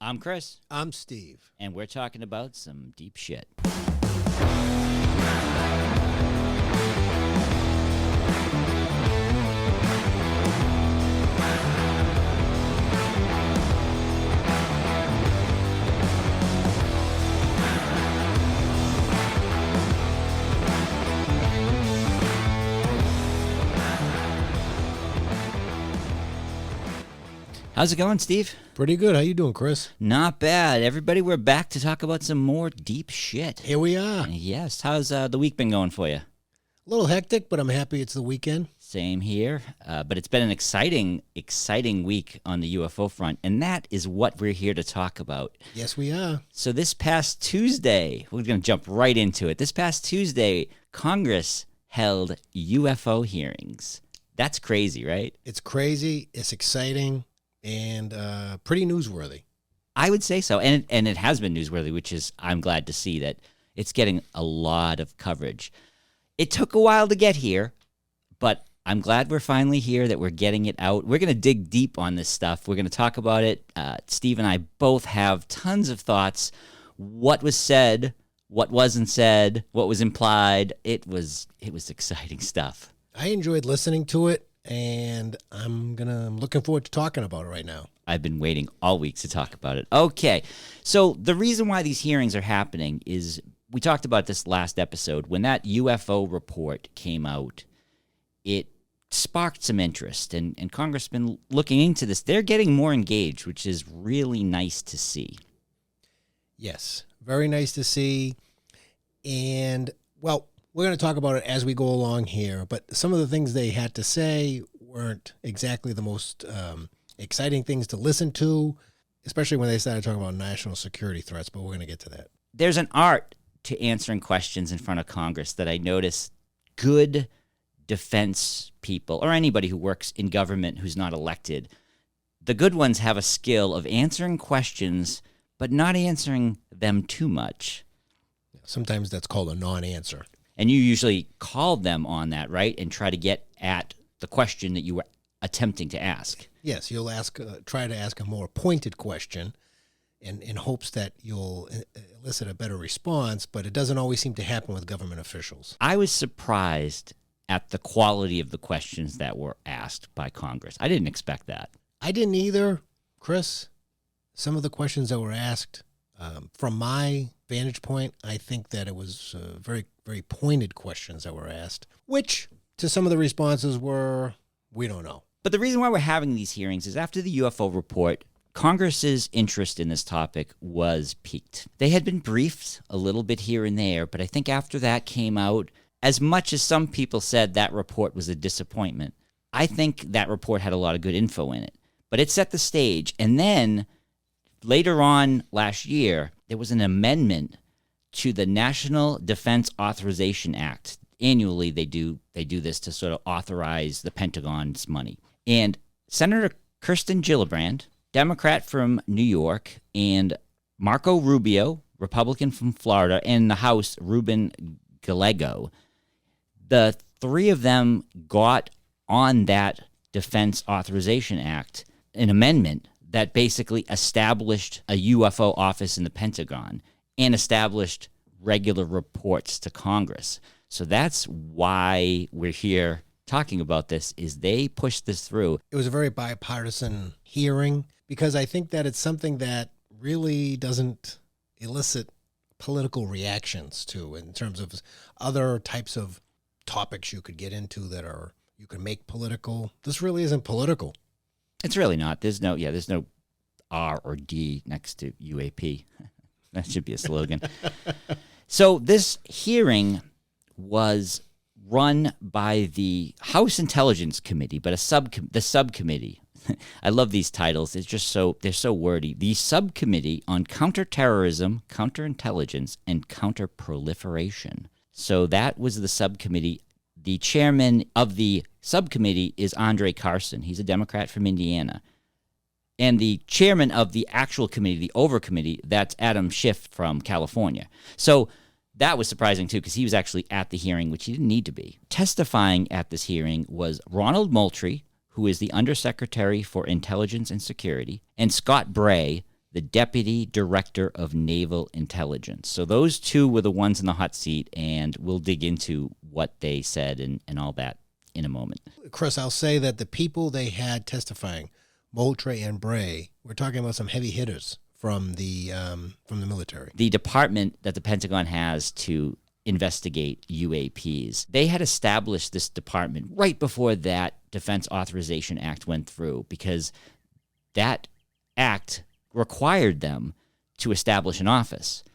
I'm Chris. I'm Steve. And we're talking about some deep shit. How's it going, Steve? Pretty good. How you doing, Chris? Not bad. Everybody, we're back to talk about some more deep shit. Here we are. Yes. How's the week been going for you? A little hectic, but I'm happy it's the weekend. Same here. But it's been an exciting week on the UFO front, and that is what we're here to talk about. Yes, we are. So this past Tuesday, we're going to jump right into it. This past Tuesday, Congress held UFO hearings. That's crazy, right? It's crazy. It's exciting. And pretty newsworthy. I would say so. And it has been newsworthy, which is, I'm glad to see that it's getting a lot of coverage. It took a while to get here, but I'm glad we're finally here, that we're getting it out. We're going to dig deep on this stuff. We're going to talk about it. Steve and I both have tons of thoughts. What was said, what wasn't said, what was implied. It was exciting stuff. I enjoyed listening to it. And I'm looking forward to talking about it right now. I've been waiting all week to talk about it. Okay, so the reason why these hearings are happening is, we talked about this last episode. When that UFO report came out, it sparked some interest, and Congress has been looking into this. They're getting more engaged, which is really nice to see. Yes, very nice to see. And, well, we're going to talk about it as we go along here, but some of the things they had to say weren't exactly the most exciting things to listen to, especially when they started talking about national security threats, but we're going to get to that. There's an art to answering questions in front of Congress that I notice good defense people, or anybody who works in government who's not elected, the good ones have a skill of answering questions, but not answering them too much. Sometimes that's called a non-answer. And you usually call them on that, right? And try to get at the question that you were attempting to ask. Yes, you'll try to ask a more pointed question in hopes that you'll elicit a better response, but it doesn't always seem to happen with government officials. I was surprised at the quality of the questions that were asked by Congress. I didn't expect that. I didn't either, Chris. Some of the questions that were asked, from my vantage point, I think that it was very, very pointed questions that were asked, which to some of the responses were, we don't know. But the reason why we're having these hearings is after the UFO report, Congress's interest in this topic was piqued. They had been briefed a little bit here and there, but I think after that came out, as much as some people said that report was a disappointment, I think that report had a lot of good info in it. But it set the stage, and then later on last year, there was an amendment to the National Defense Authorization Act. Annually, they do this to sort of authorize the Pentagon's money. And Senator Kirsten Gillibrand, Democrat from New York, and Marco Rubio, Republican from Florida, and in the House, Ruben Gallego, the three of them got on that Defense Authorization Act an amendment that basically established a UFO office in the Pentagon and established regular reports to Congress. So that's why we're here talking about this, is they pushed this through. It was a very bipartisan hearing because I think that it's something that really doesn't elicit political reactions to, in terms of other types of topics you could get into that you can make political. This really isn't political. It's really not. There's no R or D next to UAP. That should be a slogan. So this hearing was run by the House Intelligence Committee, but the subcommittee. I love these titles. They're so wordy. The Subcommittee on Counterterrorism, Counterintelligence, and Counterproliferation. So that was the subcommittee. The chairman of the subcommittee is Andre Carson. He's a Democrat from Indiana. And the chairman of the actual committee, the overcommittee, that's Adam Schiff from California. So that was surprising, too, because he was actually at the hearing, which he didn't need to be. Testifying at this hearing was Ronald Moultrie, who is the Undersecretary for Intelligence and Security, and Scott Bray, the Deputy Director of Naval Intelligence. So those two were the ones in the hot seat, and we'll dig into what they said and all that in a moment. Chris, I'll say that the people they had testifying, Moultrie and Bray, we're talking about some heavy hitters from the military. The department that the Pentagon has to investigate UAPs, they had established this department right before that Defense Authorization Act went through, because that act required them to establish an office.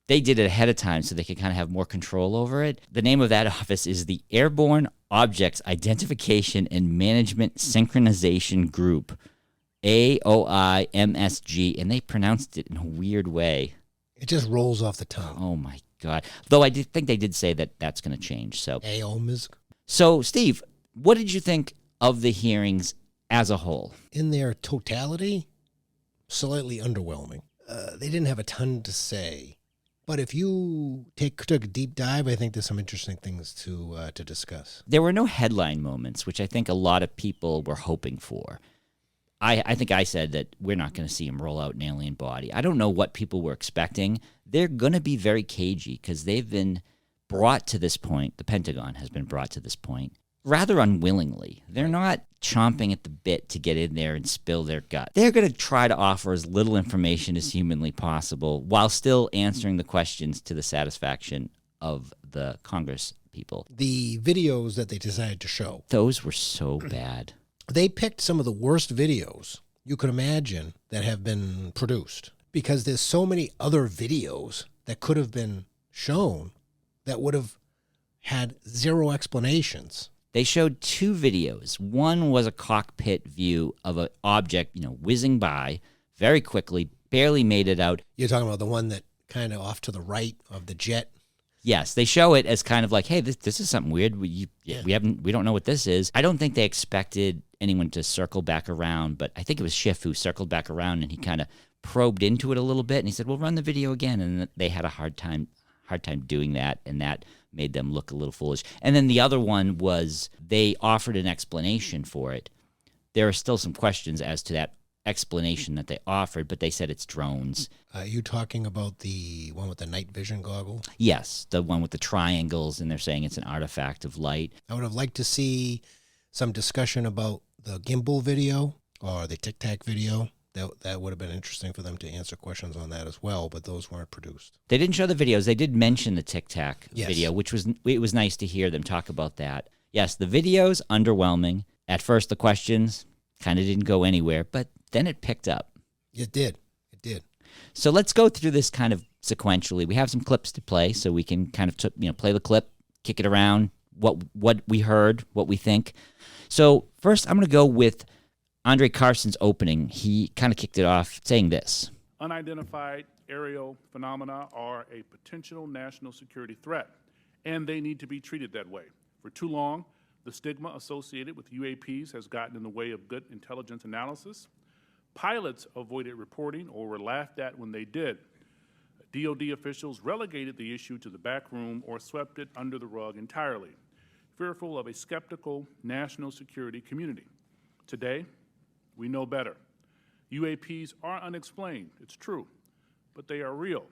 They did it ahead of time so they could kind of have more control over it. The name of that office is the Airborne Objects Identification and Management Synchronization Group, AOIMSG, and they pronounced it in a weird way. It just rolls off the tongue. Oh my God. Though I did think they did say that that's going to change. So, Steve, what did you think of the hearings as a whole? In their totality, slightly underwhelming. They didn't have a ton to say. But if you took a deep dive, I think there's some interesting things to discuss. There were no headline moments, which I think a lot of people were hoping for. I think I said that we're not going to see him roll out an alien body. I don't know what people were expecting. They're going to be very cagey because they've been brought to this point. The Pentagon has been brought to this point rather unwillingly. They're not chomping at the bit to get in there and spill their gut. They're going to try to offer as little information as humanly possible while still answering the questions to the satisfaction of the Congress people. The videos that they decided to show, those were so bad. They picked some of the worst videos you could imagine that have been produced, because there's so many other videos that could have been shown that would have had zero explanations. They showed two videos. One was a cockpit view of an object, whizzing by very quickly, barely made it out. You're talking about the one that kind of off to the right of the jet? Yes, they show it as kind of like, hey, this is something weird. We don't know what this is. I don't think they expected anyone to circle back around, but I think it was Schiff who circled back around and he kind of probed into it a little bit, and he said, "Well, run the video again." And they had a hard time doing that, and that made them look a little foolish. And then the other one was they offered an explanation for it. There are still some questions as to that explanation that they offered, but they said it's drones. Are you talking about the one with the night vision goggle? Yes, the one with the triangles, and they're saying it's an artifact of light. I would have liked to see some discussion about the gimbal video or the Tic Tac video. That would have been interesting for them to answer questions on that as well, but those weren't produced. They didn't show the videos. They did mention the Tic Tac Yes. video, it was nice to hear them talk about that. Yes, the video's underwhelming. At first, the questions kind of didn't go anywhere, but then it picked up. It did. So let's go through this kind of sequentially. We have some clips to play, so we can kind of play the clip, kick it around, what we heard, what we think. So first, I'm going to go with Andre Carson's opening. He kind of kicked it off saying this. Unidentified aerial phenomena are a potential national security threat, and they need to be treated that way. For too long, the stigma associated with UAPs has gotten in the way of good intelligence analysis. Pilots avoided reporting or were laughed at when they did. DoD officials relegated the issue to the back room or swept it under the rug entirely, fearful of a skeptical national security community. Today, we know better. UAPs are unexplained, it's true, but they are real.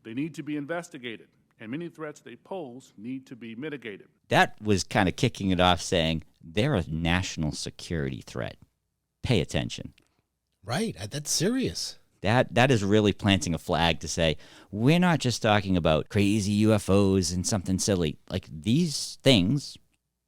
They need to be investigated, and many threats they pose need to be mitigated. That was kind of kicking it off, saying they're a national security threat. Pay attention. Right, that's serious. That is really planting a flag to say, we're not just talking about crazy UFOs and something silly. Like, these things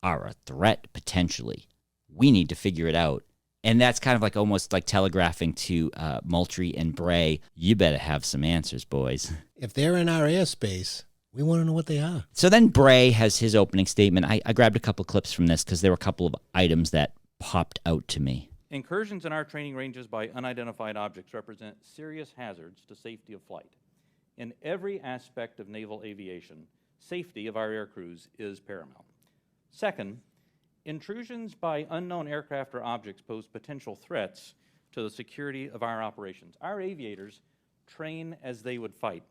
are a threat, potentially. We need to figure it out. And that's kind of like almost like telegraphing to Moultrie and Bray, you better have some answers, boys. If they're in our airspace, we want to know what they are. So then Bray has his opening statement. I grabbed a couple clips from this because there were a couple of items that popped out to me. Incursions in our training ranges by unidentified objects represent serious hazards to safety of flight. In every aspect of naval aviation, safety of our air crews is paramount. Second, intrusions by unknown aircraft or objects pose potential threats to the security of our operations. Our aviators train as they would fight.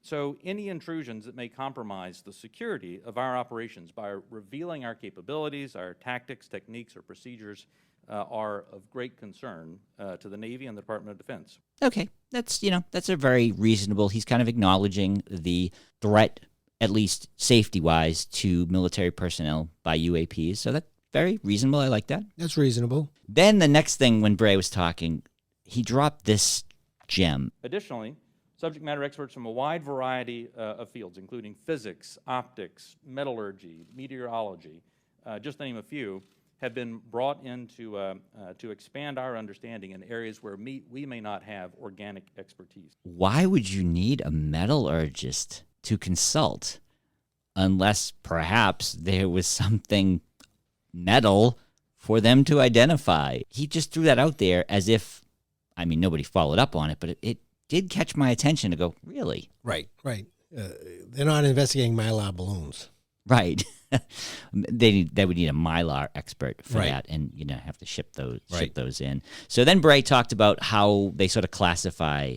So any intrusions that may compromise the security of our operations by revealing our capabilities, our tactics, techniques, or procedures are of great concern to the Navy and the Department of Defense. Okay, that's a very reasonable. He's kind of acknowledging the threat, at least safety-wise, to military personnel by UAPs. So that's very reasonable. I like that. That's reasonable. Then the next thing, when Bray was talking, he dropped this gem. Additionally, subject matter experts from a wide variety of fields, including physics, optics, metallurgy, meteorology, just to name a few, have been brought in to expand our understanding in areas where we may not have organic expertise. Why would you need a metallurgist to consult unless perhaps there was something metal for them to identify? He just threw that out there as if, I mean, nobody followed up on it, but it did catch my attention to go, really? Right. They're not investigating Mylar balloons. Right. They would need a Mylar expert for Right. that, and have to ship those in. So then Bray talked about how they sort of classify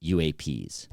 UAPs.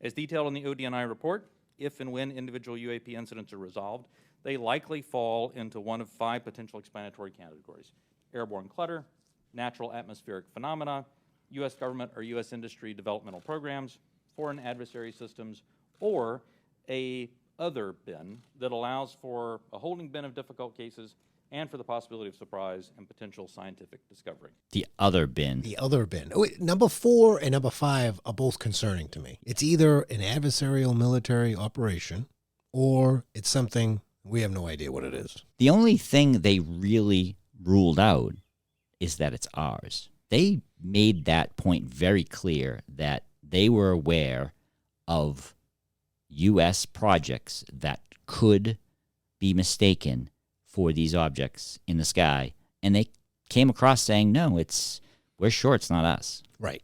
As detailed in the ODNI report, if and when individual UAP incidents are resolved, they likely fall into one of 5 potential explanatory categories: airborne clutter, natural atmospheric phenomena, U.S. government or U.S. industry developmental programs, foreign adversary systems, or a other bin that allows for a holding bin of difficult cases and for the possibility of surprise and potential scientific discovery. The other bin. The other bin. Oh, wait, number 4 and number 5 are both concerning to me. It's either an adversarial military operation or it's something we have no idea what it is. The only thing they really ruled out is that it's ours. They made that point very clear that they were aware of U.S. projects that could be mistaken for these objects in the sky, and they came across saying, no, we're sure it's not us. Right.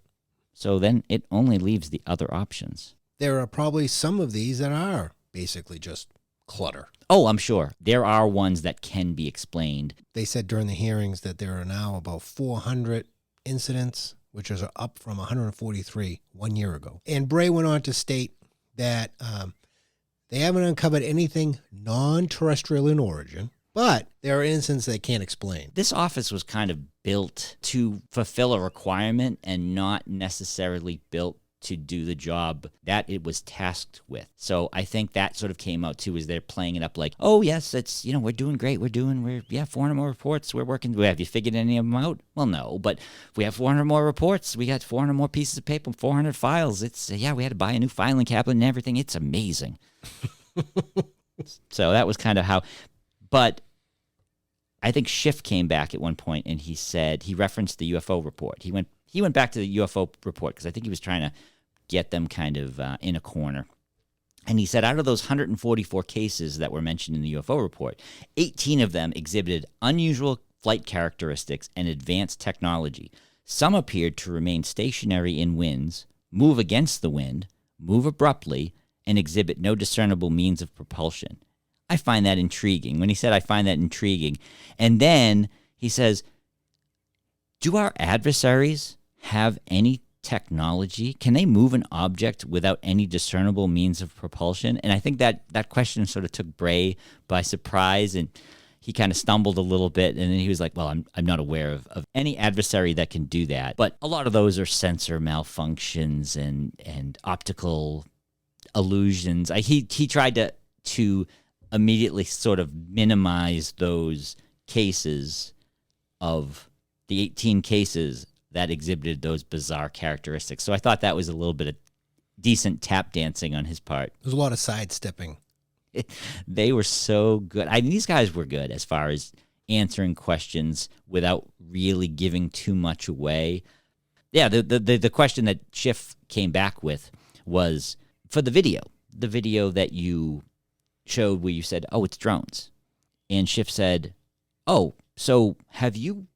So then it only leaves the other options. There are probably some of these that are basically just clutter. Oh, I'm sure. There are ones that can be explained. They said during the hearings that there are now about 400 incidents, which is up from 143 1 year ago. And Bray went on to state that they haven't uncovered anything non-terrestrial in origin, but there are incidents they can't explain. This office was kind of built to fulfill a requirement and not necessarily built to do the job that it was tasked with. So I think that sort of came out too, is they're playing it up like, oh yes, it's, we're doing great. We're 400 more reports. We're working. Have you figured any of them out? Well, no, but we have 400 more reports. We got 400 more pieces of paper, 400 files. It's, we had to buy a new filing cabinet and everything. It's amazing. So that was kind of how, but I think Schiff came back at one point and he said, he referenced the UFO report. He went back to the UFO report because I think he was trying to get them kind of in a corner. And he said out of those 144 cases that were mentioned in the UFO report, 18 of them exhibited unusual flight characteristics and advanced technology. Some appeared to remain stationary in winds, move against the wind, move abruptly, and exhibit no discernible means of propulsion. I find that intriguing. When he said, I find that intriguing. And then he says, do our adversaries have any technology? Can they move an object without any discernible means of propulsion? And I think that question sort of took Bray by surprise, and he kind of stumbled a little bit, and then he was like, well, I'm not aware of any adversary that can do that. But a lot of those are sensor malfunctions and optical illusions. He tried to immediately sort of minimize those cases of the 18 cases that exhibited those bizarre characteristics. So I thought that was a little bit of decent tap dancing on his part. There's a lot of sidestepping. They were so good. These guys were good as far as answering questions without really giving too much away. Yeah, the question that Schiff came back with was for the video that you showed where you said, oh, it's drones. And Schiff said, oh, so have you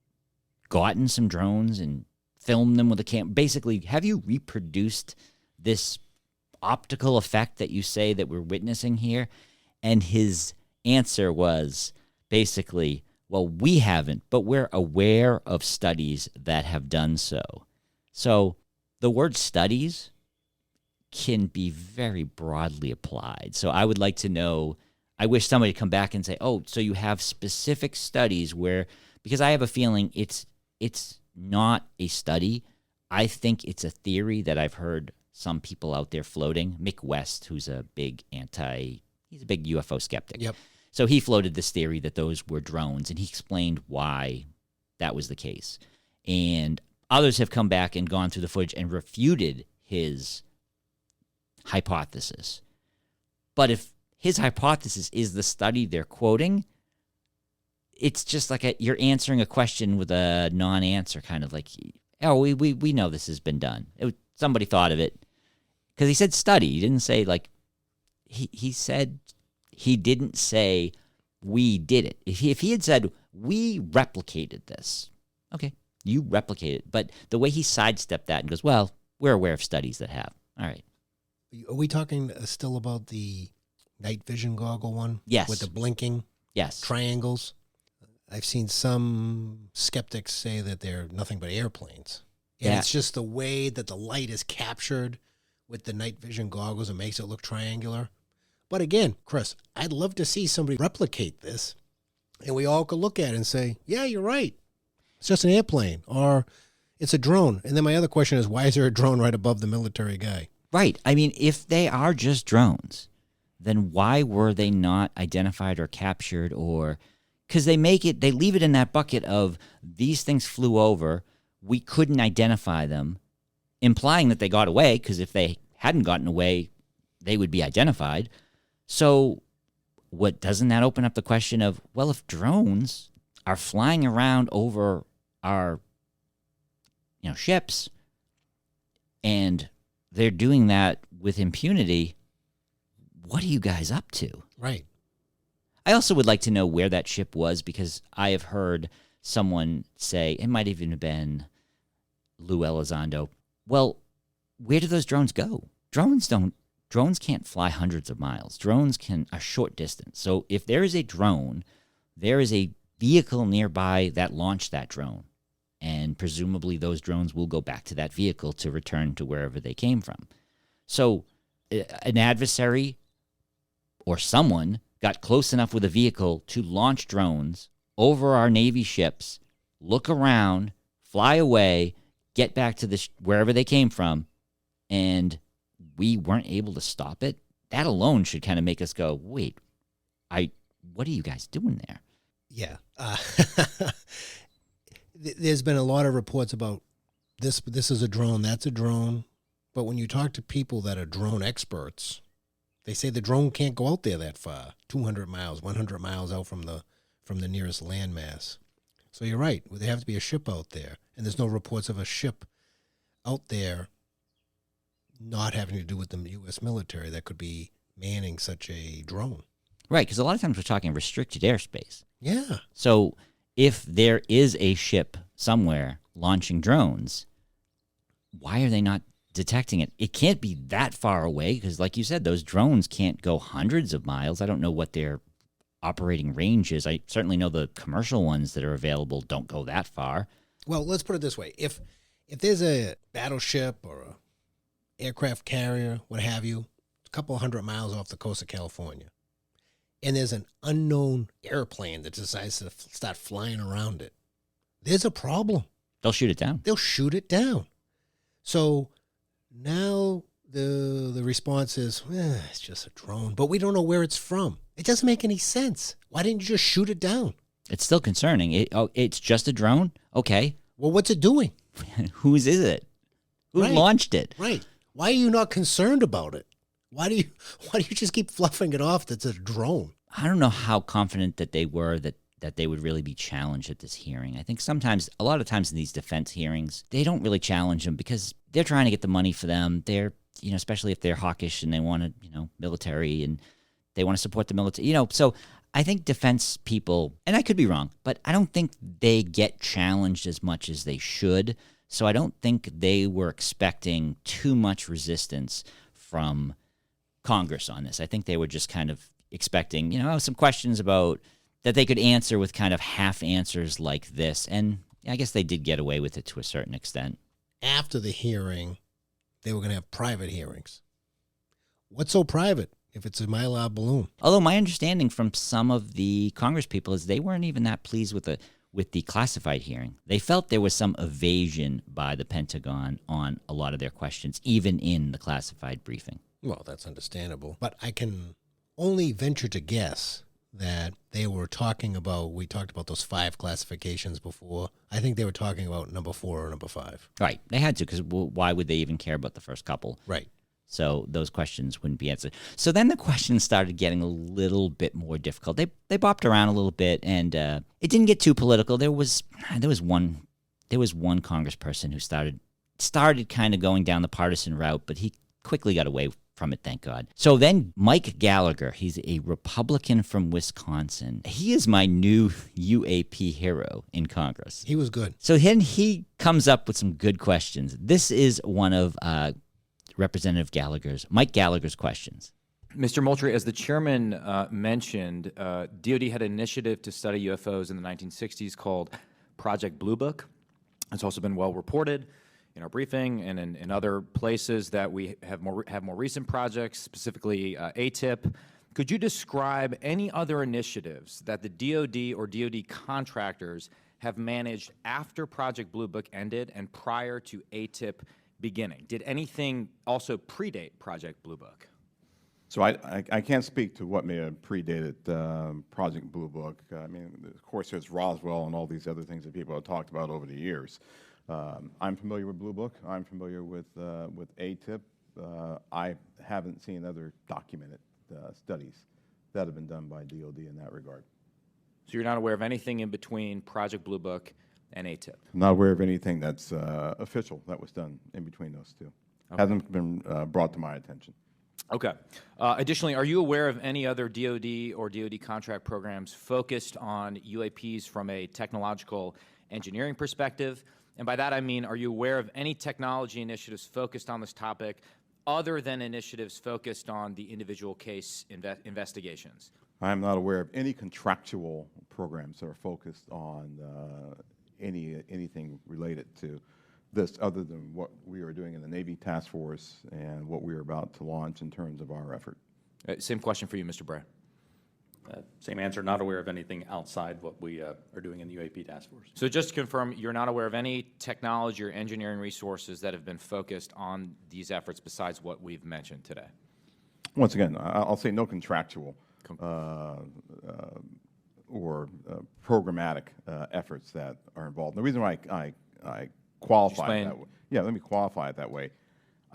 gotten some drones and filmed them with a camera? Basically, have you reproduced this optical effect that you say that we're witnessing here? And his answer was basically, well, we haven't, but we're aware of studies that have done so. So the word studies can be very broadly applied. So I would like to know, I wish somebody would come back and say, oh, so you have specific studies where, because I have a feeling it's it's not a study. I think it's a theory that I've heard some people out there floating. Mick West, who's a big he's a big UFO skeptic. Yep. So he floated this theory that those were drones, and he explained why that was the case. And others have come back and gone through the footage and refuted his hypothesis. But if his hypothesis is the study they're quoting, it's just like you're answering a question with a non-answer, kind of like, oh, we know this has been done. Somebody thought of it. Because he said study. He didn't say, like, he said, he didn't say we did it. If he had said, we replicated this, okay, you replicated it. But the way he sidestepped that and goes, well, we're aware of studies that have. All right. Are we talking still about the night vision goggle one? Yes. With the blinking Yes. triangles? I've seen some skeptics say that they're nothing but airplanes. And Yeah. it's just the way that the light is captured with the night vision goggles and makes it look triangular. But again, Chris, I'd love to see somebody replicate this and we all could look at it and say, yeah, you're right. It's just an airplane or it's a drone. And then my other question is, why is there a drone right above the military guy? Right. I mean, if they are just drones, then why were they not identified or captured? Or because they leave it in that bucket of these things flew over, we couldn't identify them, implying that they got away, because if they hadn't gotten away, they would be identified. So doesn't that open up the question of, well, if drones are flying around over our ships and they're doing that with impunity, what are you guys up to? Right. I also would like to know where that ship was, because I have heard someone say, it might even have been Lou Elizondo, well, where do those drones go? Drones can't fly hundreds of miles. Drones can a short distance. So if there is a drone, there is a vehicle nearby that launched that drone. And presumably those drones will go back to that vehicle to return to wherever they came from. So an adversary or someone got close enough with a vehicle to launch drones over our Navy ships, look around, fly away, get back to wherever they came from, and we weren't able to stop it. That alone should kind of make us go, wait, what are you guys doing there? Yeah. There's been a lot of reports about this is a drone, that's a drone. But when you talk to people that are drone experts, they say the drone can't go out there that far, 200 miles, 100 miles out from the nearest landmass. So you're right. There have to be a ship out there. And there's no reports of a ship out there not having to do with the U.S. military that could be manning such a drone. Right, because a lot of times we're talking restricted airspace. Yeah. So if there is a ship somewhere launching drones, why are they not detecting it? It can't be that far away because, like you said, those drones can't go hundreds of miles. I don't know what their operating range is. I certainly know the commercial ones that are available don't go that far. Well, let's put it this way. If there's a battleship or a aircraft carrier, what have you, a couple 100 miles off the coast of California, and there's an unknown airplane that decides to start flying around it, there's a problem. They'll shoot it down. They'll shoot it down. So now the response is, it's just a drone, but we don't know where it's from. It doesn't make any sense. Why didn't you just shoot it down? It's still concerning. It's just a drone? Okay. Well, what's it doing? Whose is it? Who launched it? Right. Why are you not concerned about it? Why do you just keep fluffing it off that's a drone? I don't know how confident that they were that they would really be challenged at this hearing. I think a lot of times in these defense hearings, they don't really challenge them because they're trying to get the money for them. They're, especially if they're hawkish and they want to, military and they want to support the military, so I think defense people, and I could be wrong, but I don't think they get challenged as much as they should. So I don't think they were expecting too much resistance from Congress on this. I think they were just kind of expecting, some questions about that they could answer with kind of half answers like this. And I guess they did get away with it to a certain extent. After the hearing, they were going to have private hearings. What's so private if it's a Mylar balloon? Although my understanding from some of the Congress people is they weren't even that pleased with with the classified hearing. They felt there was some evasion by the Pentagon on a lot of their questions, even in the classified briefing. Well, that's understandable. But I can only venture to guess that they were talking about, we talked about those 5 classifications before. I think they were talking about number 4 or number 5. Right. They had to, because why would they even care about the first couple? Right. So those questions wouldn't be answered. So then the questions started getting a little bit more difficult. They bopped around a little bit, and it didn't get too political. There was one congressperson who started kind of going down the partisan route, but he quickly got away from it, thank God. So then Mike Gallagher, he's a Republican from Wisconsin. He is my new UAP hero in Congress. He was good. So then he comes up with some good questions. This is one of Representative Mike Gallagher's questions. Mr. Moultrie, as the chairman mentioned, DOD had an initiative to study UFOs in the 1960s called Project Blue Book. It's also been well reported in our briefing and in other places that we have more recent projects, specifically ATIP. Could you describe any other initiatives that the DOD or DOD contractors have managed after Project Blue Book ended and prior to ATIP beginning? Did anything also predate Project Blue Book? So I can't speak to what may have predated Project Blue Book. I mean, of course, there's Roswell and all these other things that people have talked about over the years. I'm familiar with Blue Book. I'm familiar with ATIP. I haven't seen other documented studies that have been done by DOD in that regard. So you're not aware of anything in between Project Blue Book and ATIP? I'm not aware of anything that's official that was done in between those two. Okay. Hasn't been brought to my attention. Okay. Additionally, are you aware of any other DOD or DOD contract programs focused on UAPs from a technological engineering perspective? And by that I mean, are you aware of any technology initiatives focused on this topic other than initiatives focused on the individual case investigations? I am not aware of any contractual programs that are focused on anything related to this other than what we are doing in the Navy Task Force and what we are about to launch in terms of our effort. Same question for you, Mr. Bray. Same answer, not aware of anything outside what we are doing in the UAP Task Force. So just to confirm, you're not aware of any technology or engineering resources that have been focused on these efforts besides what we've mentioned today? Once again, I'll say no contractual or programmatic efforts that are involved. The reason why I qualify it that way, let me qualify it that way.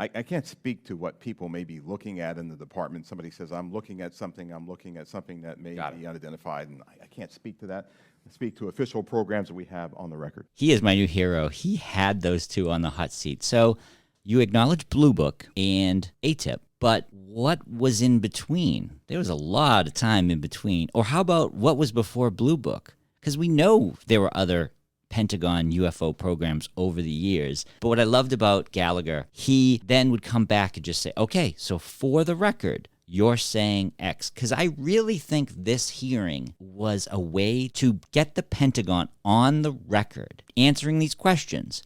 I can't speak to what people may be looking at in the department. Somebody says, I'm looking at something that may be unidentified, and I can't speak to that. I speak to official programs that we have on the record. He is my new hero. He had those two on the hot seat. So you acknowledge Blue Book and ATIP, but what was in between? There was a lot of time in between. Or how about what was before Blue Book? Because we know there were other Pentagon UFO programs over the years. But what I loved about Gallagher, he then would come back and just say, okay, so for the record, you're saying X. Because I really think this hearing was a way to get the Pentagon on the record answering these questions.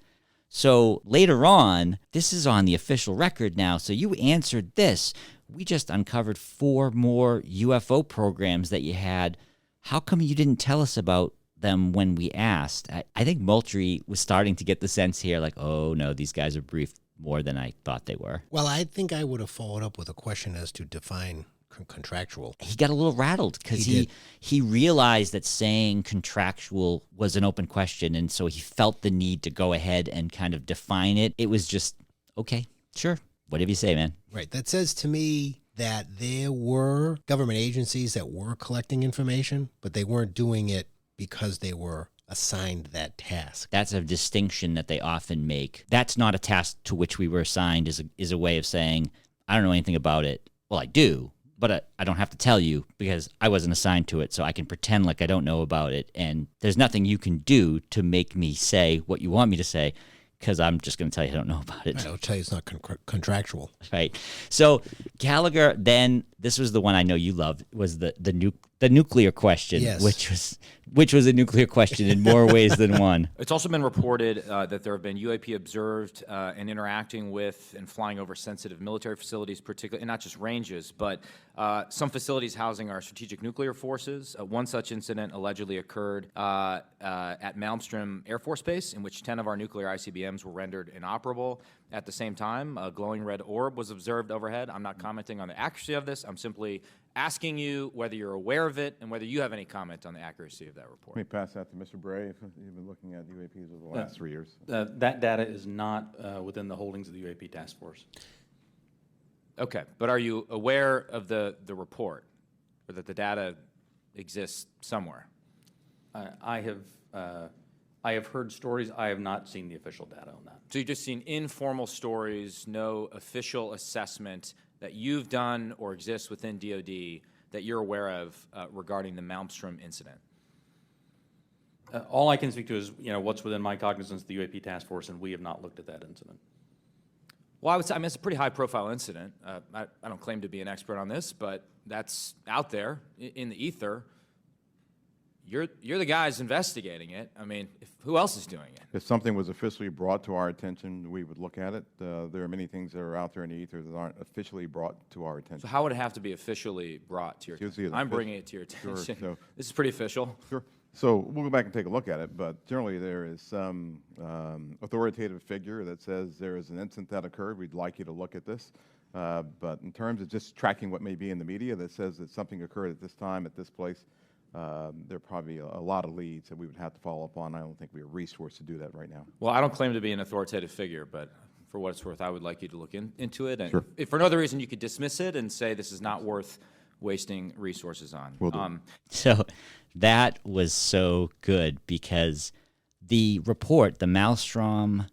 So later on, this is on the official record now, so you answered this. We just uncovered 4 more UFO programs that you had. How come you didn't tell us about them when we asked? I think Moultrie was starting to get the sense here, like, oh no, these guys are briefed more than I thought they were. Well, I think I would have followed up with a question as to define contractual. He got a little rattled because he realized that saying contractual was an open question, and so he felt the need to go ahead and kind of define it. It was just, okay, sure, whatever you say, man. Right. That says to me that there were government agencies that were collecting information, but they weren't doing it because they were assigned that task. That's a distinction that they often make. That's not a task to which we were assigned is a way of saying, I don't know anything about it. Well, I do, but I don't have to tell you because I wasn't assigned to it, so I can pretend like I don't know about it, and there's nothing you can do to make me say what you want me to say because I'm just going to tell you I don't know about it. I'll tell you it's not contractual. Right. So Gallagher, then, this was the one I know you loved, was the nuclear question, yes. which was which was a nuclear question in more ways than one. It's also been reported that there have been UAP observed and interacting with and flying over sensitive military facilities, particularly, and not just ranges, but some facilities housing our strategic nuclear forces. One such incident allegedly occurred at Malmstrom Air Force Base, in which 10 of our nuclear ICBMs were rendered inoperable. At the same time, a glowing red orb was observed overhead. I'm not commenting on the accuracy of this. I'm simply asking you whether you're aware of it and whether you have any comment on the accuracy of that report. Let me pass that to Mr. Bray, if you've been looking at UAPs over the last 3 years. That data is not within the holdings of the UAP task force. Okay, but are you aware of the report, or that the data exists somewhere? I have heard stories. I have not seen the official data on that. So you've just seen informal stories, no official assessment that you've done or exists within DoD that you're aware of regarding the Malmstrom incident? All I can speak to is, what's within my cognizance, the UAP task force, and we have not looked at that incident. Well, I would say, it's a pretty high-profile incident. I don't claim to be an expert on this, but that's out there in the ether. You're the guys investigating it. I mean, who else is doing it? If something was officially brought to our attention, we would look at it. There are many things that are out there in the ether that aren't officially brought to our attention. So how would it have to be officially brought to your attention? I'm bringing it to your attention. Sure, so, this is pretty official. Sure. So we'll go back and take a look at it, but generally there is some authoritative figure that says there is an incident that occurred. We'd like you to look at this. But in terms of just tracking what may be in the media that says that something occurred at this time, at this place, there are probably a lot of leads that we would have to follow up on. I don't think we are resourced to do that right now. Well, I don't claim to be an authoritative figure, but for what it's worth, I would like you to look into it. And Sure. if for no other reason, you could dismiss it and say this is not worth wasting resources on. Will do. So that was so good because the report, the Malmstrom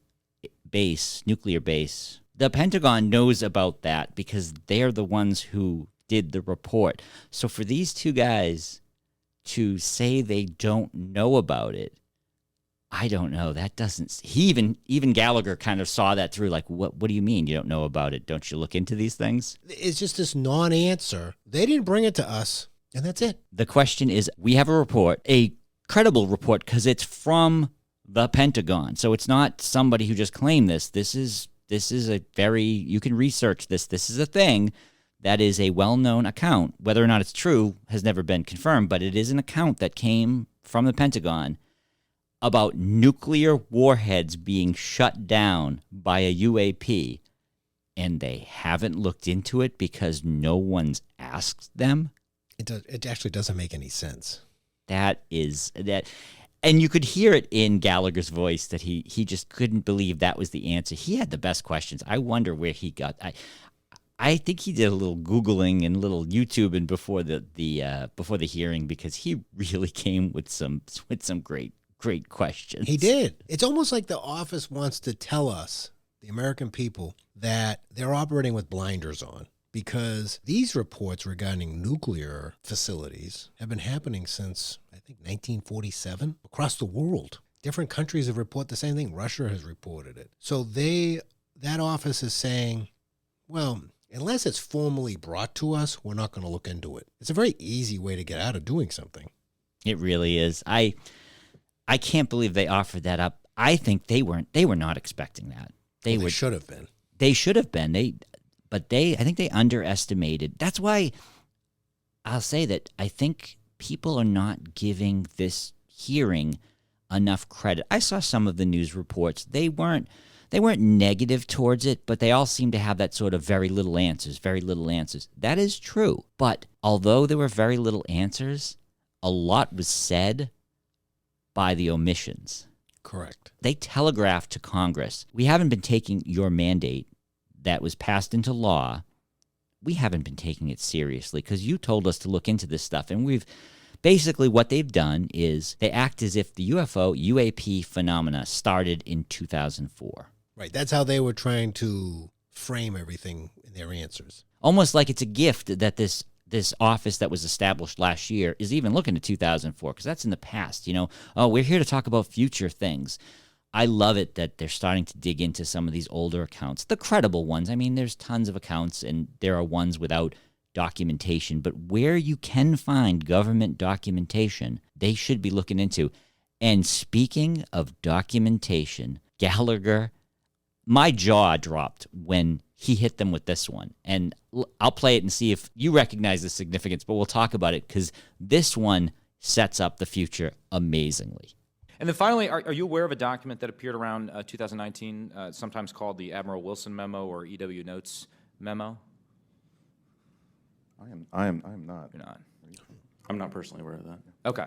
base, nuclear base, the Pentagon knows about that because they're the ones who did the report. So for these two guys to say they don't know about it, I don't know. That doesn't. Even Gallagher kind of saw that through. Like, what do you mean you don't know about it? Don't you look into these things? It's just this non-answer. They didn't bring it to us, and that's it. The question is, we have a report, a credible report, because it's from the Pentagon. So it's not somebody who just claimed this. This is a very, you can research this. This is a thing that is a well-known account. Whether or not it's true has never been confirmed, but it is an account that came from the Pentagon about nuclear warheads being shut down by a UAP, and they haven't looked into it because no one's asked them. It actually doesn't make any sense. That. And you could hear it in Gallagher's voice that he just couldn't believe that was the answer. He had the best questions. I wonder where he got. I think he did a little Googling and a little YouTubing before the hearing because he really came with some great questions. He did. It's almost like the office wants to tell us, the American people, that they're operating with blinders on because these reports regarding nuclear facilities have been happening since, I think, 1947 across the world. Different countries have reported the same thing. Russia has reported it. So that office is saying, well, unless it's formally brought to us, we're not going to look into it. It's a very easy way to get out of doing something. It really is. I can't believe they offered that up. I think they were not expecting that. They should have been. They should have been. I think they underestimated. That's why I'll say that I think people are not giving this hearing enough credit. I saw some of the news reports. They weren't negative towards it, but they all seem to have that sort of very little answers. That is true. But although there were very little answers, a lot was said by the omissions. Correct. They telegraphed to Congress, we haven't been taking your mandate that was passed into law. We haven't been taking it seriously because you told us to look into this stuff. And we've basically what they've done is they act as if the UAP phenomena started in 2004. Right. That's how they were trying to frame everything in their answers. Almost like it's a gift that this office that was established last year is even looking at 2004, because that's in the past, we're here to talk about future things. I love it that they're starting to dig into some of these older accounts, the credible ones. I mean, there's tons of accounts, and there are ones without documentation, but where you can find government documentation, they should be looking into. And speaking of documentation, Gallagher, my jaw dropped when he hit them with this one. And I'll play it and see if you recognize the significance, but we'll talk about it because this one sets up the future amazingly. And then finally, are you aware of a document that appeared around 2019, sometimes called the Admiral Wilson Memo or EW Notes Memo? I am not. You're not. I'm not personally aware of that. Okay.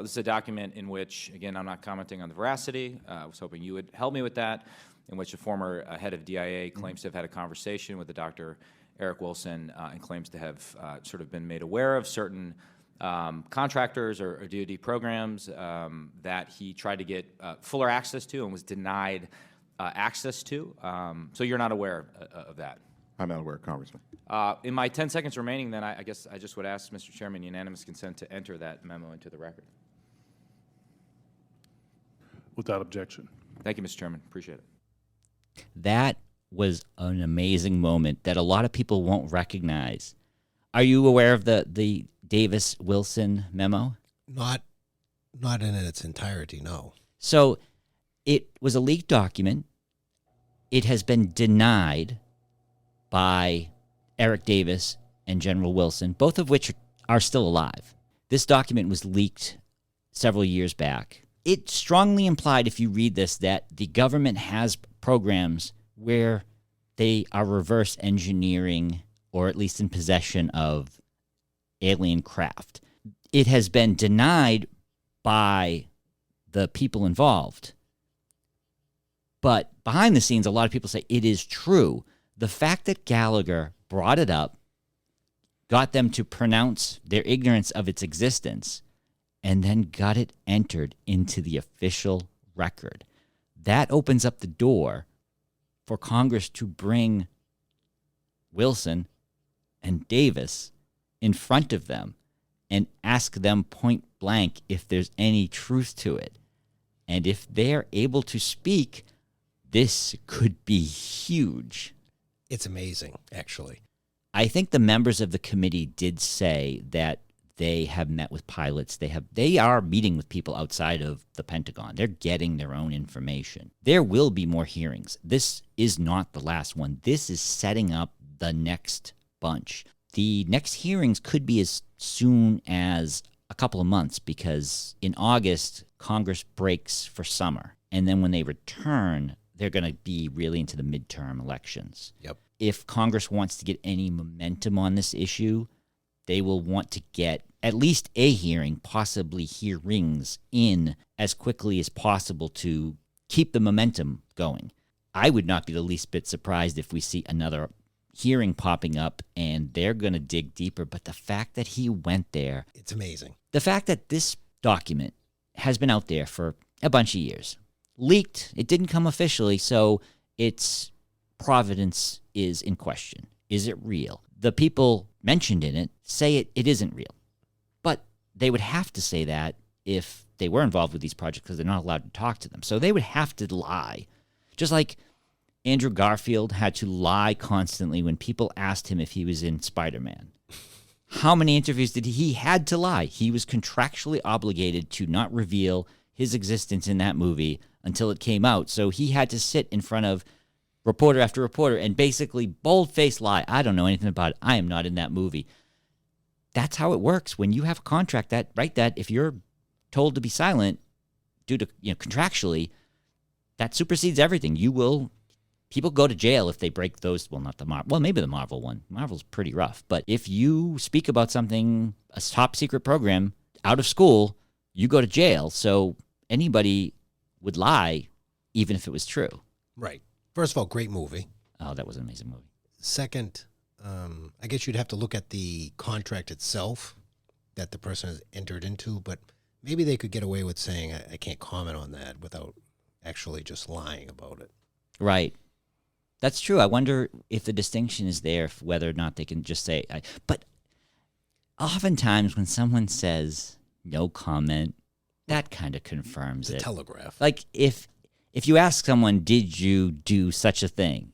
This is a document in which, again, I'm not commenting on the veracity. I was hoping you would help me with that, in which a former head of DIA claims to have had a conversation with the Dr. Eric Wilson and claims to have sort of been made aware of certain contractors or DoD programs that he tried to get fuller access to and was denied access to. So you're not aware of that? I'm not aware, Congressman. In my 10 seconds remaining, then, I guess I just would ask, Mr. Chairman, unanimous consent to enter that memo into the record. Without objection. Thank you, Mr. Chairman. Appreciate it. That was an amazing moment that a lot of people won't recognize. Are you aware of the Davis-Wilson memo? Not in its entirety, no. So it was a leaked document. It has been denied by Eric Davis and General Wilson, both of which are still alive. This document was leaked several years back. It strongly implied, if you read this, that the government has programs where they are reverse engineering or at least in possession of alien craft. It has been denied by the people involved. But behind the scenes, a lot of people say it is true. The fact that Gallagher brought it up, got them to pronounce their ignorance of its existence, and then got it entered into the official record, that opens up the door for Congress to bring Wilson and Davis in front of them and ask them point blank if there's any truth to it. And if they're able to speak, this could be huge. It's amazing, actually. I think the members of the committee did say that they have met with pilots. They are meeting with people outside of the Pentagon. They're getting their own information. There will be more hearings. This is not the last one. This is setting up the next bunch. The next hearings could be as soon as a couple of months because in August, Congress breaks for summer. And then when they return, they're going to be really into the midterm elections. Yep. If Congress wants to get any momentum on this issue, they will want to get at least a hearing, possibly hearings, in as quickly as possible to keep the momentum going. I would not be the least bit surprised if we see another hearing popping up and they're going to dig deeper. But the fact that he went there, It's amazing. the fact that this document has been out there for a bunch of years, leaked, it didn't come officially, so its provenance is in question. Is it real? The people mentioned in it say it isn't real. But they would have to say that if they were involved with these projects because they're not allowed to talk to them. So they would have to lie. Just like Andrew Garfield had to lie constantly when people asked him if he was in Spider-Man. How many interviews did he had to lie? He was contractually obligated to not reveal his existence in that movie until it came out. So he had to sit in front of reporter after reporter and basically bold-faced lie. I don't know anything about it. I am not in that movie. That's how it works when you have a contract that if you're told to be silent due to contractually, that supersedes everything. People go to jail if they break those. Well, not the Marvel. Well, maybe the Marvel one. Marvel's pretty rough. But if you speak about something, a top secret program out of school, you go to jail. So anybody would lie, even if it was true. Right. First of all, great movie. Oh, that was an amazing movie. Second, I guess you'd have to look at the contract itself that the person has entered into, but maybe they could get away with saying, I can't comment on that without actually just lying about it. Right. That's true. I wonder if the distinction is there, whether or not they can just say, but oftentimes when someone says no comment, that kind of confirms it. Telegraph. Like if you ask someone, did you do such a thing?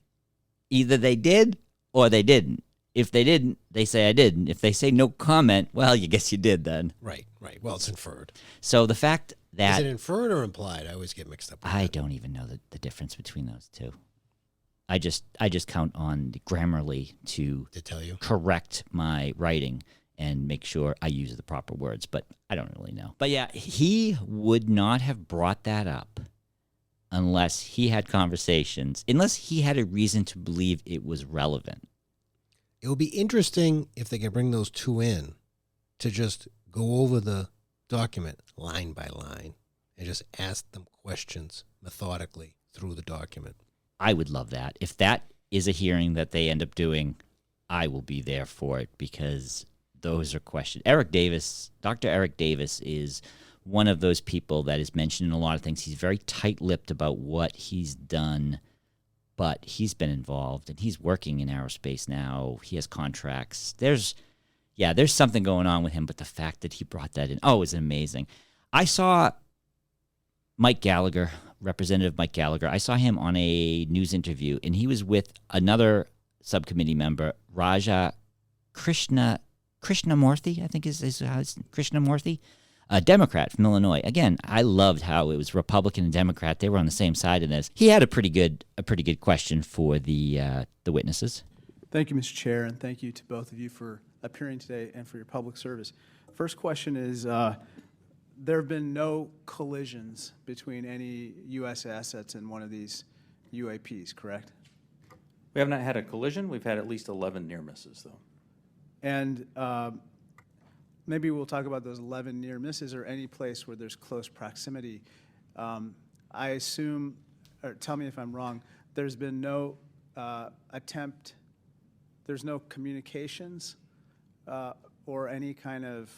Either they did or they didn't. If they didn't, they say I didn't. If they say no comment, well, you guess you did then. Right. Well, it's inferred. So the fact that Is it inferred or implied? I always get mixed up with I that. don't even know the difference between those two. I just count on Grammarly to tell you. correct my writing and make sure I use the proper words, but I don't really know. But yeah, he would not have brought that up unless he had conversations, unless he had a reason to believe it was relevant. It would be interesting if they could bring those two in to just go over the document line by line and just ask them questions methodically through the document. I would love that. If that is a hearing that they end up doing, I will be there for it because those are questions. Dr. Eric Davis is one of those people that is mentioned in a lot of things. He's very tight-lipped about what he's done, but he's been involved, and he's working in aerospace now. He has contracts. There's something going on with him, but the fact that he brought that in, is amazing. I saw Mike Gallagher, Representative Mike Gallagher. I saw him on a news interview, and he was with another subcommittee member, Raja Krishnamurthy, I think is how it's Krishnamurthy, a Democrat from Illinois. Again, I loved how it was Republican and Democrat. They were on the same side in this. He had a pretty good question for the witnesses. Thank you, Mr. Chair, and thank you to both of you for appearing today and for your public service. First question is, there have been no collisions between any U.S. assets in one of these UAPs, correct? We have not had a collision. We've had at least 11 near misses, though. And maybe we'll talk about those 11 near misses or any place where there's close proximity. I assume, or tell me if I'm wrong, there's been no there's no communications or any kind of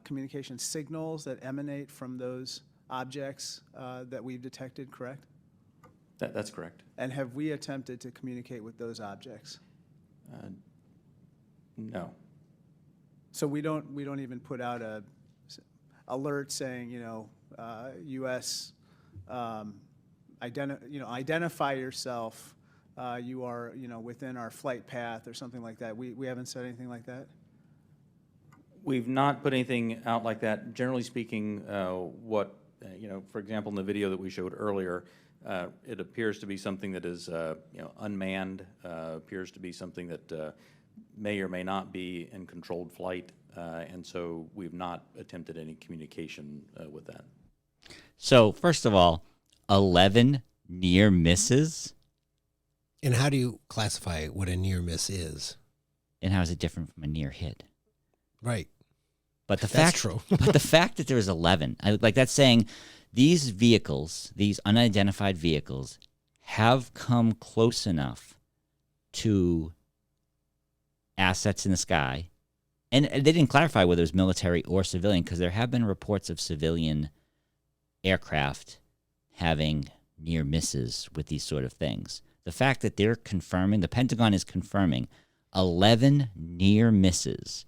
communication signals that emanate from those objects that we've detected, correct? That's correct. And have we attempted to communicate with those objects? No. So we don't even put out a alert saying, U.S. Identify yourself. You are, within our flight path or something like that. We haven't said anything like that. We've not put anything out like that. Generally speaking, for example, in the video that we showed earlier, it appears to be something that is, unmanned. Appears to be something that may or may not be in controlled flight, and so we've not attempted any communication with that. So, first of all, 11 near misses? And how do you classify what a near miss is? And how is it different from a near hit? Right. But the That's fact, true. but the fact that there's 11, that's saying these vehicles, these unidentified vehicles, have come close enough to assets in the sky. And they didn't clarify whether it was military or civilian, because there have been reports of civilian aircraft having near misses with these sort of things. The fact that they're confirming, the Pentagon is confirming 11 near misses,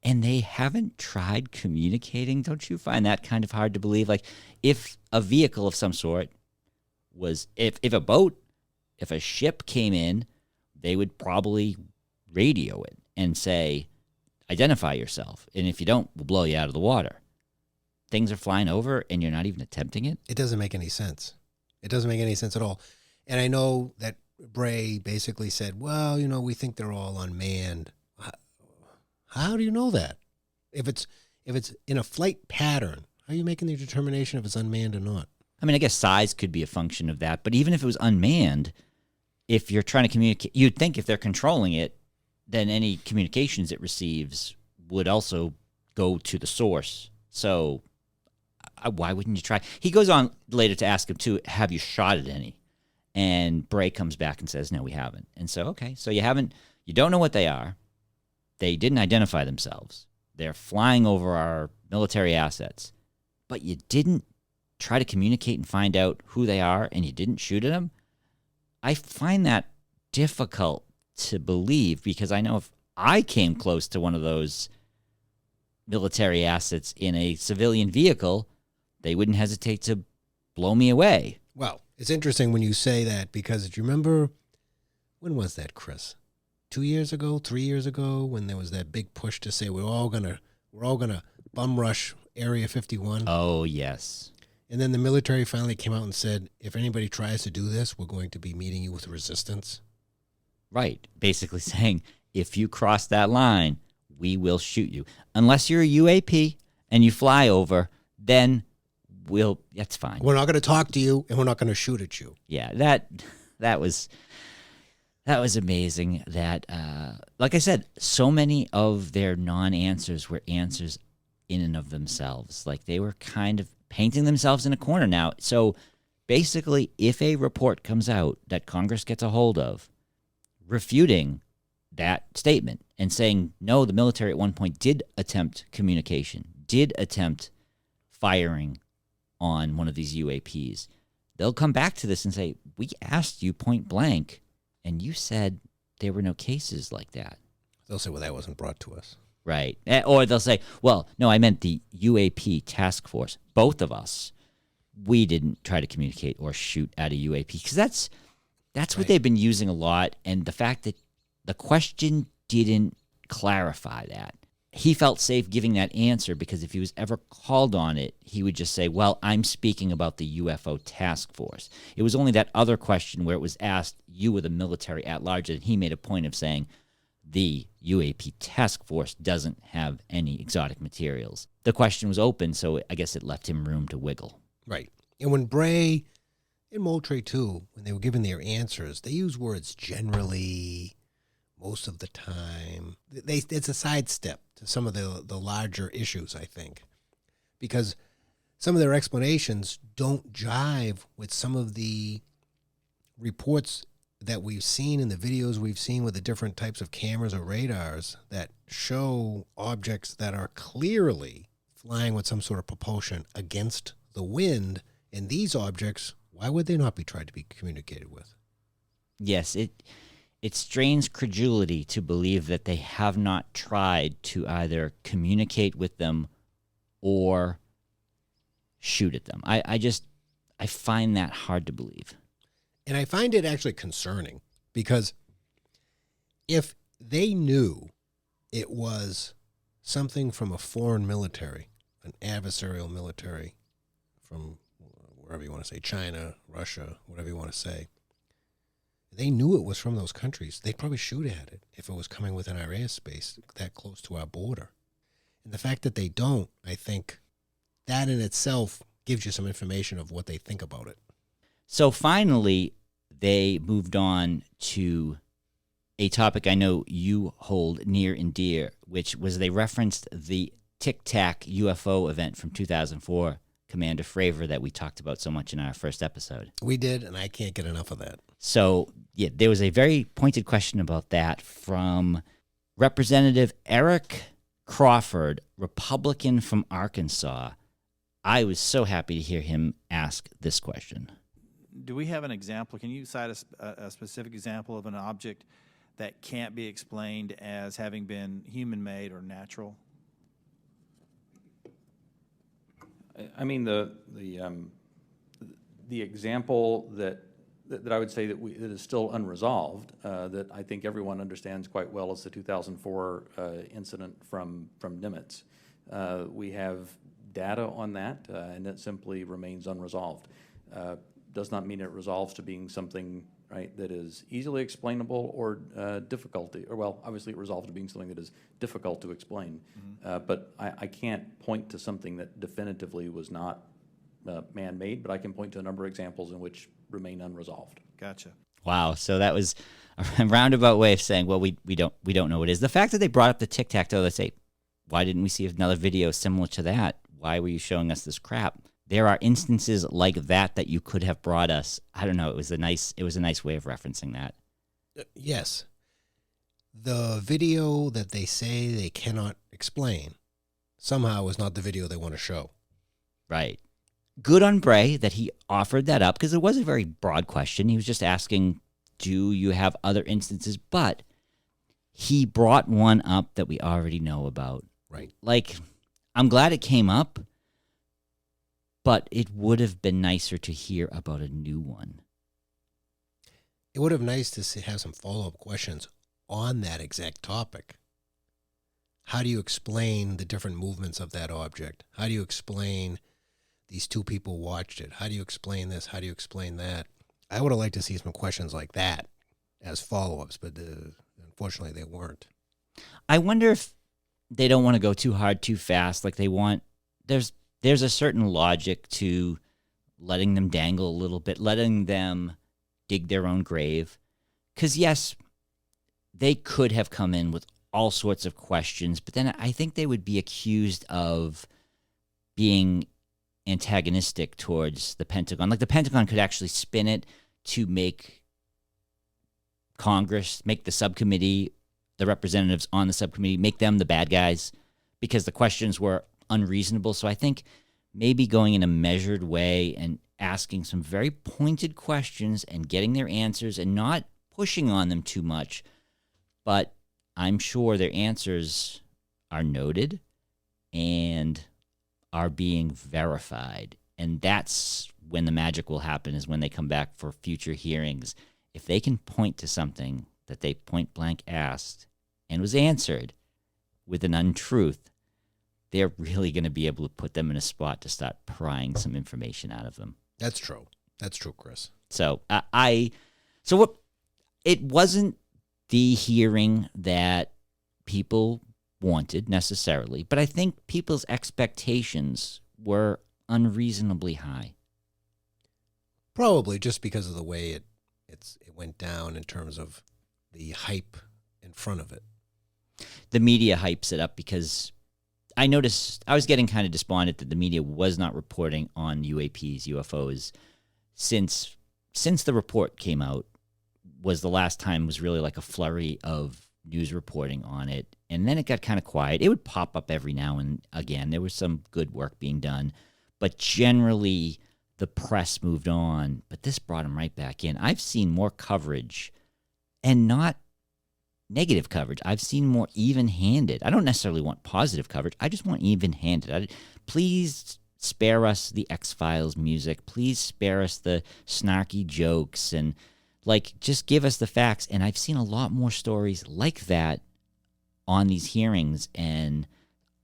and they haven't tried communicating. Don't you find that kind of hard to believe? Like, if a vehicle of some sort was, if a boat, if a ship came in, they would probably radio it and say, identify yourself. And if you don't, we'll blow you out of the water. Things are flying over and you're not even attempting it. It doesn't make any sense. It doesn't make any sense at all. And I know that Bray basically said, well, we think they're all unmanned. How do you know that? If it's in a flight pattern, how are you making the determination if it's unmanned or not? I mean, I guess size could be a function of that, but even if it was unmanned, if you're trying to communicate, you'd think if they're controlling it, then any communications it receives would also go to the source. So why wouldn't you try? He goes on later to ask him, too, have you shot at any? And Bray comes back and says, no, we haven't. And so, okay, so you don't know what they are. They didn't identify themselves. They're flying over our military assets. But you didn't try to communicate and find out who they are, and you didn't shoot at them? I find that difficult to believe, because I know if I came close to one of those military assets in a civilian vehicle, they wouldn't hesitate to blow me away. Well, it's interesting when you say that, because do you remember, when was that, Chris? 2 years ago, 3 years ago, when there was that big push to say we're all gonna bum rush Area 51. Oh, yes. And then the military finally came out and said, if anybody tries to do this, we're going to be meeting you with resistance. Right. Basically saying, if you cross that line, we will shoot you. Unless you're a UAP and you fly over, then that's fine. We're not going to talk to you, and we're not going to shoot at you. Yeah, that was amazing. That, like I said, so many of their non-answers were answers in and of themselves. Like they were kind of painting themselves in a corner now. So basically, if a report comes out that Congress gets a hold of, refuting that statement and saying, no, the military at one point did attempt communication, did attempt firing on one of these UAPs, they'll come back to this and say, we asked you point blank, and you said there were no cases like that. They'll say, well, that wasn't brought to us. Right. Or they'll say, well, no, I meant the UAP task force. Both of us, we didn't try to communicate or shoot at a UAP. Because that's what Right. they've been using a lot. And the fact that the question didn't clarify that. He felt safe giving that answer because if he was ever called on it, he would just say, well, I'm speaking about the UFO task force. It was only that other question where it was asked, you were the military at large, and he made a point of saying, the UAP task force doesn't have any exotic materials. The question was open, so I guess it left him room to wiggle. Right. And when Bray and Moultrie, too, when they were giving their answers, they use words generally, most of the time. It's a sidestep to some of the larger issues, I think, because some of their explanations don't jive with some of the reports that we've seen in the videos we've seen with the different types of cameras or radars that show objects that are clearly flying with some sort of propulsion against the wind. And these objects, why would they not be tried to be communicated with? Yes, it strains credulity to believe that they have not tried to either communicate with them or shoot at them. I find that hard to believe. And I find it actually concerning because if they knew it was something from a foreign military, an adversarial military from wherever you want to say, China, Russia, whatever you want to say, they knew it was from those countries, they'd probably shoot at it if it was coming within our airspace that close to our border. And the fact that they don't, I think that in itself gives you some information of what they think about it. So finally, they moved on to a topic I know you hold near and dear, which was they referenced the Tic Tac UFO event from 2004, Commander Fravor, that we talked about so much in our first episode. We did, and I can't get enough of that. So, yeah, there was a very pointed question about that from Representative Eric Crawford, Republican from Arkansas. I was so happy to hear him ask this question. Do we have an example? Can you cite a specific example of an object that can't be explained as having been human-made or natural? I mean, the example that I would say that is still unresolved, that I think everyone understands quite well, is the 2004 incident from Nimitz. We have data on that, and it simply remains unresolved. Does not mean it resolves to being something, right, that is easily explainable or obviously it resolves to being something that is difficult to explain. But I can't point to something that definitively was not man-made, but I can point to a number of examples in which remain unresolved. Gotcha. Wow, so that was a roundabout way of saying, well, we don't know what it is. The fact that they brought up the Tic Tac, though, they say, why didn't we see another video similar to that? Why were you showing us this crap? There are instances like that you could have brought us. I don't know. It was a nice way of referencing that. Yes. The video that they say they cannot explain somehow is not the video they want to show. Right. Good on Bray that he offered that up because it was a very broad question. He was just asking, do you have other instances? But he brought one up that we already know about. Right. Like, I'm glad it came up, but it would have been nicer to hear about a new one. It would have been nice to have some follow-up questions. on that exact topic. How do you explain the different movements of that object? How do you explain these two people watched it? How do you explain this? How do you explain that? I would have liked to see some questions like that as follow-ups, but unfortunately they weren't. I wonder if they don't want to go too hard too fast. Like they want, there's a certain logic to letting them dangle a little bit, letting them dig their own grave. Because yes, they could have come in with all sorts of questions, but then I think they would be accused of being antagonistic towards the Pentagon. Like the Pentagon could actually spin it to make Congress, make the subcommittee, the representatives on the subcommittee, make them the bad guys because the questions were unreasonable. So I think maybe going in a measured way and asking some very pointed questions and getting their answers and not pushing on them too much, but I'm sure their answers are noted and are being verified. And that's when the magic will happen, is when they come back for future hearings. If they can point to something that they point blank asked and was answered with an untruth, they're really going to be able to put them in a spot to start prying some information out of them. That's true. That's true, Chris. So it wasn't the hearing that people wanted necessarily, but I think people's expectations were unreasonably high. Probably just because of the way it went down in terms of the hype in front of it. The media hypes it up because I noticed I was getting kind of despondent that the media was not reporting on UAPs, UFOs, since the report came out. Was the last time was really like a flurry of news reporting on it. And then it got kind of quiet. It would pop up every now and again. There was some good work being done. But generally, the press moved on. But this brought them right back in. I've seen more coverage, and not negative coverage. I've seen more even-handed. I don't necessarily want positive coverage. I just want even-handed. Please spare us the X-Files music. Please spare us the snarky jokes and just give us the facts. And I've seen a lot more stories like that on these hearings, and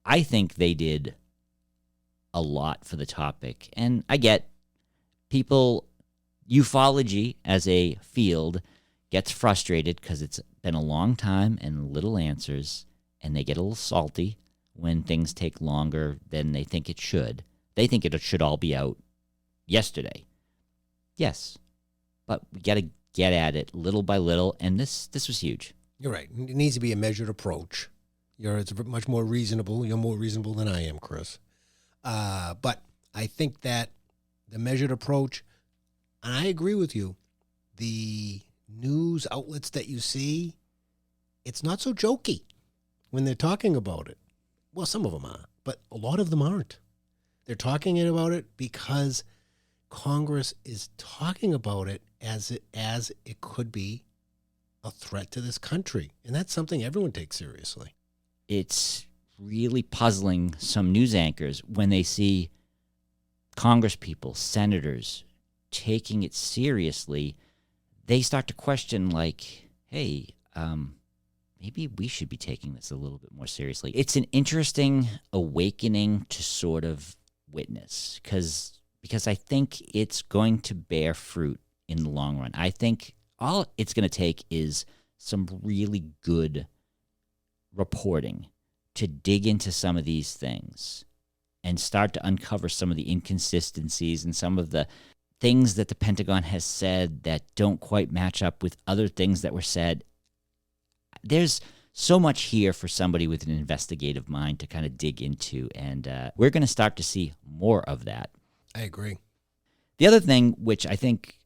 I think they did a lot for the topic. And I get people, ufology as a field gets frustrated because it's been a long time and little answers, and they get a little salty when things take longer than they think it should. They think it should all be out yesterday. Yes, but we got to get at it little by little, and this was huge. You're right. It needs to be a measured approach. It's much more reasonable. You're more reasonable than I am, Chris. But I think that the measured approach, and I agree with you, the news outlets that you see, it's not so jokey when they're talking about it. Well, some of them are, but a lot of them aren't. They're talking about it because Congress is talking about it as it could be a threat to this country. And that's something everyone takes seriously. It's really puzzling some news anchors when they see Congress people, senators, taking it seriously. They start to question, hey, maybe we should be taking this a little bit more seriously. It's an interesting awakening to sort of witness because I think it's going to bear fruit in the long run. I think all it's going to take is some really good reporting to dig into some of these things and start to uncover some of the inconsistencies and some of the things that the Pentagon has said that don't quite match up with other things that were said. There's so much here for somebody with an investigative mind to kind of dig into, and we're going to start to see more of that. I agree. The other thing, which I think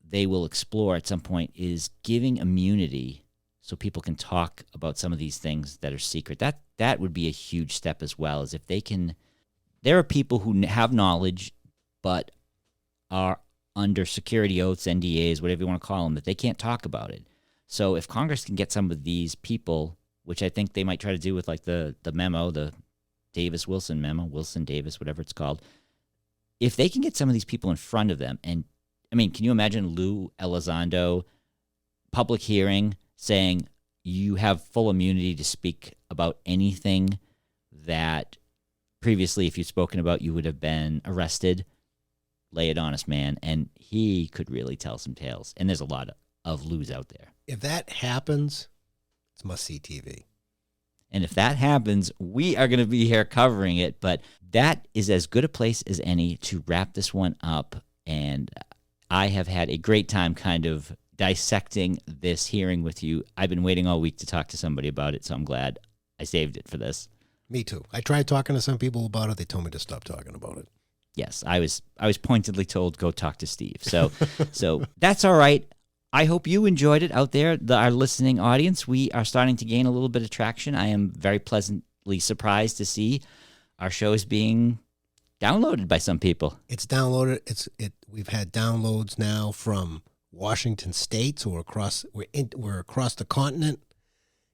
they will explore at some point, is giving immunity so people can talk about some of these things that are secret. That would be a huge step as well, as if they can. There are people who have knowledge but are under security oaths, NDAs, whatever you want to call them, that they can't talk about it. So if Congress can get some of these people, which I think they might try to do with the memo, the Davis-Wilson memo, Wilson-Davis, whatever it's called, if they can get some of these people in front of them, and I mean, can you imagine Lou Elizondo, public hearing, saying, you have full immunity to speak about anything that previously, if you'd spoken about, you would have been arrested. Lay it on us, man. And he could really tell some tales. And there's a lot of Lou's out there. If that happens, it's must-see TV. And if that happens, we are going to be here covering it. But that is as good a place as any to wrap this one up. And I have had a great time kind of dissecting this hearing with you. I've been waiting all week to talk to somebody about it, so I'm glad I saved it for this. Me too. I tried talking to some people about it. They told me to stop talking about it. Yes, I was pointedly told, go talk to Steve. So that's all right. I hope you enjoyed it out there, our listening audience. We are starting to gain a little bit of traction. I am very pleasantly surprised to see our show is being downloaded by some people. It's downloaded. We've had downloads now from Washington State, so we're across the continent,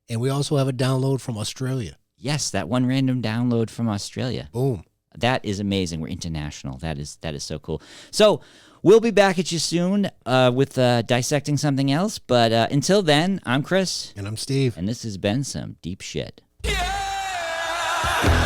and we also have a download from Australia. Yes, that one random download from Australia. Boom. That is amazing. We're international. That is so cool. So we'll be back at you soon with dissecting something else. But until then, I'm Chris. And I'm Steve. And this has been some deep shit. Yeah!